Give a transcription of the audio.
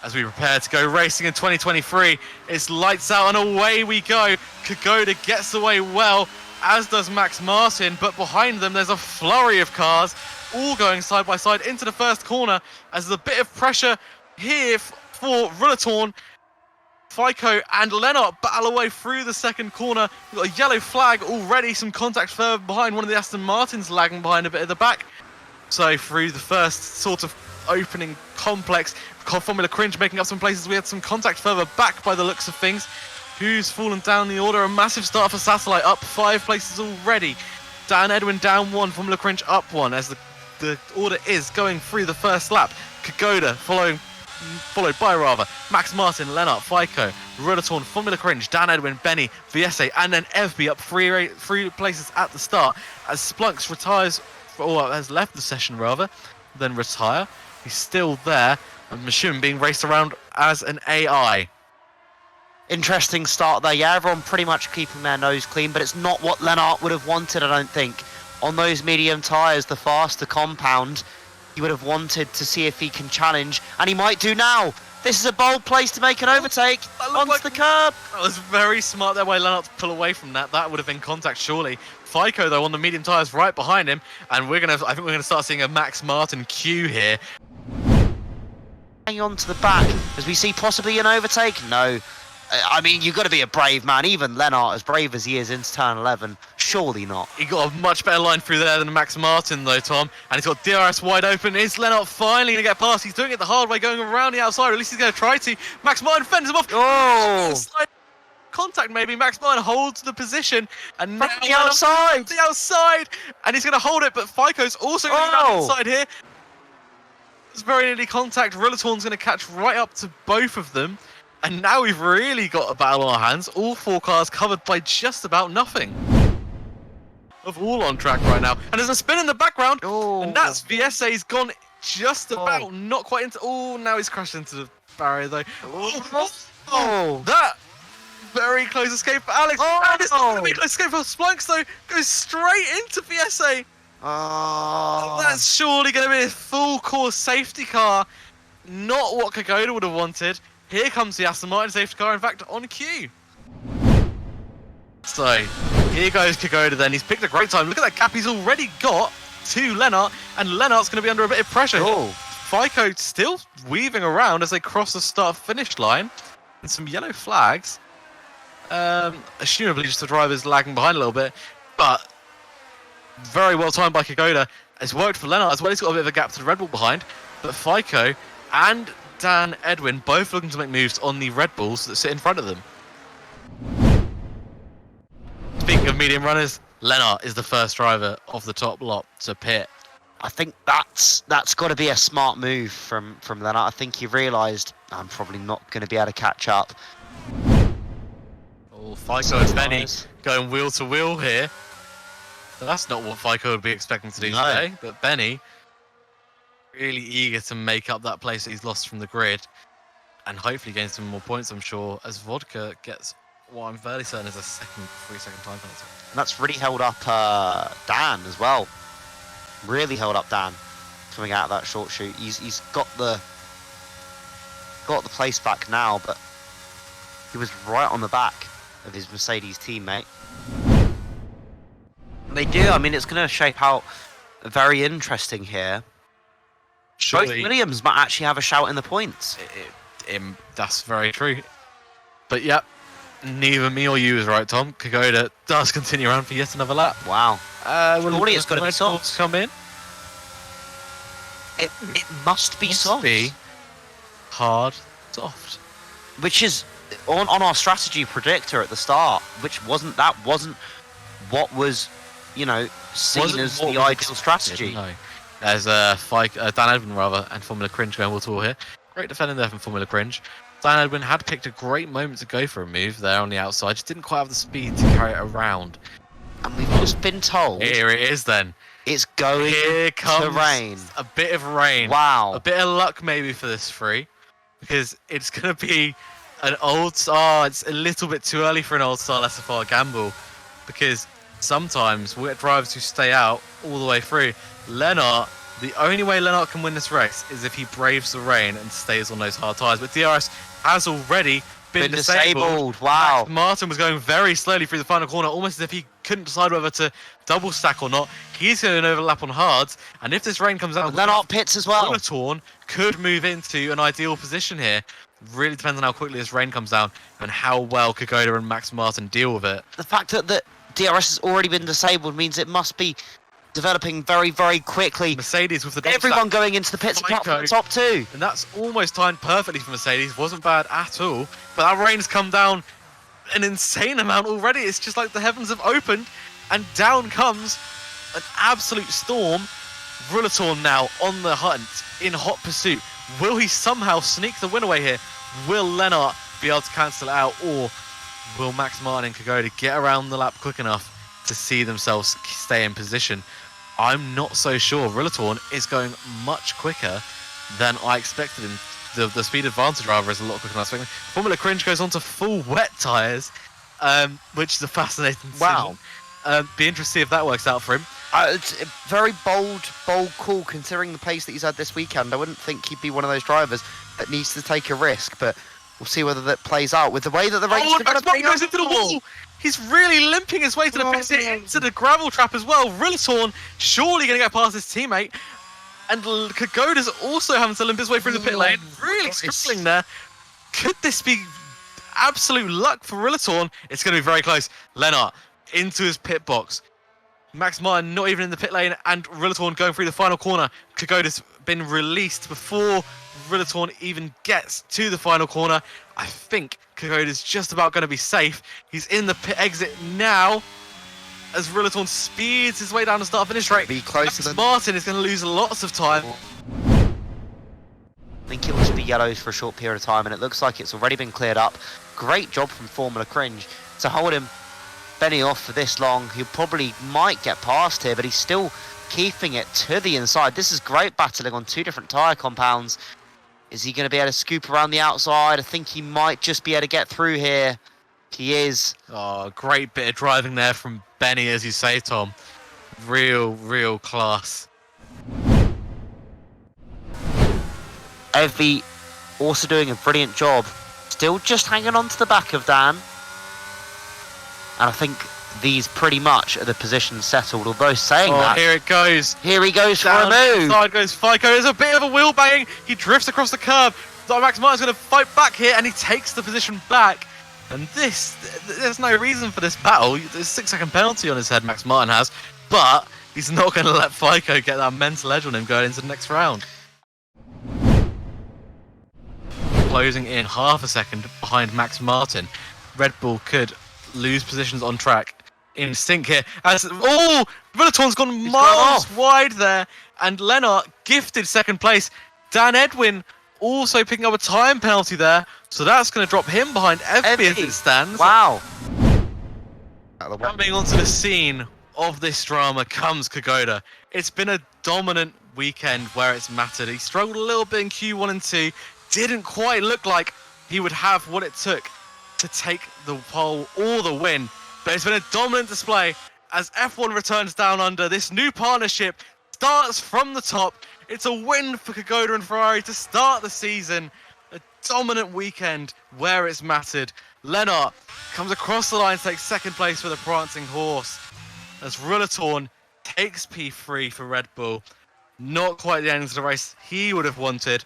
as we prepare to go racing in 2023. It's lights out and away we go. Kagoda gets away well, as does Max Martin, but behind them there's a flurry of cars, all going side by side into the first corner, as there's a bit of pressure here for Rullatorn. FICO and Lennart battle away through the second corner. We've got a yellow flag already, some contact further behind, one of the Aston Martins lagging behind a bit at the back. So through the first sort of opening complex, Formula Cringe making up some places. We had some contact further back by the looks of things. Who's fallen down the order? A massive start for Satellite, up 5 places already. Dan Edwin down 1, Formula Cringe up 1, as the order is going through the first lap. Kagoda followed by Max Martin, Lennart, FICO, Rullatorn, Formula Cringe, Dan Edwin, Benny, VSA, and then FB up 3 places at the start, as Splunks has left the session then retire. He's still there, and Machine being raced around as an AI. Interesting start there. Yeah, everyone pretty much keeping their nose clean, but it's not what Lennart would have wanted, I don't think. On those medium tyres, the faster compound, he would have wanted to see if he can challenge, and he might do now. This is a bold place to make an overtake onto the curb. That was very smart there by Lennart to pull away from that. That would have been contact surely. FICO though on the medium tyres right behind him, and I think we're gonna start seeing a Max Martin queue here. Hanging on to the back as we see possibly an overtake. No, I mean, you've got to be a brave man. Even Lennart, as brave as he is into turn 11, surely not. He got a much better line through there than Max Martin though, Tom, and he's got DRS wide open. Is Lennart finally going to get past? He's doing it the hard way, going around the outside, or at least he's going to try to. Max Martin fends him off. Oh! Contact maybe. Max Martin holds the position, and now the outside! The outside! And he's going to hold it, but FICO's also going to go down inside here. It's very nearly contact. Rullatorn's going to catch right up to both of them. And now we've really got a battle on our hands. All 4 cars covered by just about nothing. Of all on track right now. And there's a spin in the background. Oh. And that's VSA's gone just about, not quite into... Oh, now he's crashed into the barrier though. Oh, that very close escape for Alex. And it's not going to be a close escape for Splunks though. Goes straight into VSA. Oh. That's surely going to be a full course safety car. Not what Kagoda would have wanted. Here comes the Aston Martin safety car, in fact, on cue. So, here goes Kagoda then. He's picked a great time. Look at that gap he's already got to Lennart, and Lennart's going to be under a bit of pressure. Oh. FICO still weaving around as they cross the start-finish line. And some yellow flags. Assumably just the driver's lagging behind a little bit. But very well timed by Kagoda. It's worked for Lennart as well. He's got a bit of a gap to the Red Bull behind. But FICO and Dan Edwin both looking to make moves on the Red Bulls that sit in front of them. Speaking of medium runners, Lennart is the first driver of the top lot to pit. I think that's got to be a smart move from Lennart. I think he realised I'm probably not going to be able to catch up. Oh, FICO and Benny going wheel to wheel here. That's not what FICO would be expecting to do today, but Benny really eager to make up that place that he's lost from the grid and hopefully gain some more points, I'm sure, as Vodka gets what I'm fairly certain is a 3-second time penalty. And that's really held up Dan as well. Really held up Dan coming out of that short shoot. He's got the place back now, but he was right on the back of his Mercedes teammate. They do. I mean, it's going to shape out very interesting here. Both Williams might actually have a shout in the points. That's very true. But yep, neither me or you is right, Tom. Kagoda does continue around for yet another lap. Wow. Surely it's got to be soft. Come in. It must be soft. Be hard, soft. Which is on our strategy predictor at the start, which wasn't what was, seen as the ideal strategy. No. There's Dan Edwin and Formula Cringe going wall-to-wall here. Great defending there from Formula Cringe. Dan Edwin had picked a great moment to go for a move there on the outside. Just didn't quite have the speed to carry it around. And we've just been told... Here it is then. It's going to rain. A bit of rain. Wow. A bit of luck maybe for this free. Because it's going to be an old style. It's a little bit too early for an old style SFR gamble. Because sometimes we get drivers who stay out all the way through. Lennart The only way Lennart can win this race is if he braves the rain and stays on those hard tyres. But DRS has already been disabled. Wow. Max Martin was going very slowly through the final corner, almost as if he couldn't decide whether to double stack or not. He's going to overlap on hards, and if this rain comes out, Lennart pits as well. Rulatorn could move into an ideal position here. Really depends on how quickly this rain comes down and how well Kagoda and Max Martin deal with it. The fact that DRS has already been disabled means it must be developing very, very quickly. Mercedes with the double Everyone stack. going into the pits apart from the top two. And that's almost timed perfectly for Mercedes. Wasn't bad at all. But that rain's come down an insane amount already. It's just like the heavens have opened and down comes an absolute storm. Rulatorn now on the hunt in hot pursuit. Will he somehow sneak the win away here? Will Lennart be able to cancel it out, or will Max Martin and Kagoda get around the lap quick enough to see themselves stay in position? I'm not so sure. Rulatorn is going much quicker than I expected him. The speed advantage, rather, is a lot quicker than I expected. Formula Cringe goes on to full wet tyres, which is a fascinating decision. Be interested to see if that works out for him. It's a very bold call considering the pace that he's had this weekend. I wouldn't think he'd be one of those drivers that needs to take a risk, but we'll see whether that plays out with the way that the race is developing. He goes into the wall. He's really limping his way to the pits, into the gravel trap as well. Rulatorn surely going to get past his teammate. And Kagoda's also having to limp his way through the pit lane. Really struggling there. Could this be absolute luck for Rulatorn? It's going to be very close. Lennart into his pit box. Max Martin not even in the pit lane, and Rulatorn going through the final corner. Kagoda's been released before Rulatorn even gets to the final corner. I think Kagoda's just about going to be safe. He's in the pit exit now as Rulatorn speeds his way down the start-finish straight. Be closer Max Martin is going to lose lots of time. I think it will just be yellows for a short period of time, and it looks like it's already been cleared up. Great job from Formula Cringe to hold him Benny off for this long. He probably might get past here, but he's still keeping it to the inside. This is great battling on two different tyre compounds. Is he going to be able to scoop around the outside? I think he might just be able to get through here. He is. Oh, great bit of driving there from Benny, as you say, Tom. Real class. Evie also doing a brilliant job. Still just hanging on to the back of Dan. And I think these pretty much are the positions settled. Although saying that, here it goes. Here he goes Down for a move. Side goes Fico. There's a bit of a wheel banging. He drifts across the curb. Max Martin's going to fight back here, and he takes the position back. And there's no reason for this battle. There's a 6-second penalty on his head, Max Martin has. But he's not going to let Fico get that mental edge on him going into the next round. Closing in half a second behind Max Martin. Red Bull could lose positions on track in sync here. Rulatorn's gone miles wide there, and Lennart gifted second place. Dan Edwin also picking up a time penalty there, so that's going to drop him behind Evie as it stands. Wow. Coming onto the scene of this drama comes Kagoda. It's been a dominant weekend where it's mattered. He struggled a little bit in Q1 and 2, didn't quite look like he would have what it took to take the pole or the win, but it's been a dominant display as F1 returns down under. This new partnership starts from the top. It's a win for Kagoda and Ferrari to start the season. A dominant weekend where it's mattered. Lennart comes across the line to take second place for the prancing horse as Rulatorn takes P3 for Red Bull. Not quite the end of the race he would have wanted.